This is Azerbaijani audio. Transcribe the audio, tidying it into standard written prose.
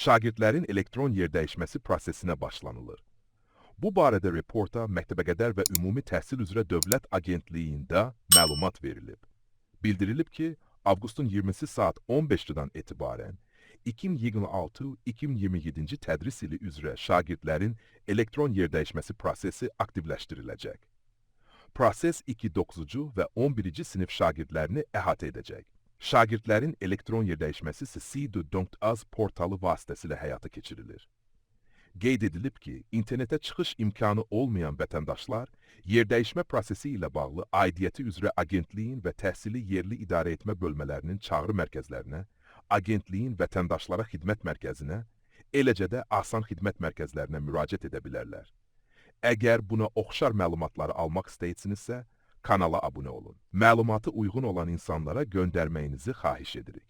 şagirdlərin elektron yerdəyişməsi prosesinə başlanılır. Bu barədə reporta Məktəbəqədər və Ümumi Təhsil üzrə Dövlət Agentliyində məlumat verilib. Bildirilib ki, avqustun 20-si saat 15-dən etibarən 2026-2027-ci tədris ili üzrə şagirdlərin elektron yerdəyişməsi prosesi aktivləşdiriləcək. Proses 2-9-cu və 11-ci sinif şagirdlərini əhatə edəcək. Şagirdlərin elektron yerdəyişməsi SIDU.az portalı vasitəsilə həyata keçirilir. Qeyd edilib ki, internetə çıxış imkanı olmayan vətəndaşlar yerdəyişmə prosesi ilə bağlı aidiyyəti üzrə agentliyin və təhsili yerli idarə etmə bölmələrinin çağrı mərkəzlərinə, agentliyin vətəndaşlara xidmət mərkəzinə, eləcə də asan xidmət mərkəzlərinə müraciət edə bilərlər. Əgər buna oxşar məlumatları almaq istəyirsinizsə, kanala abunə olun. Məlumatı uyğun olan insanlara göndərməyinizi xahiş edirik.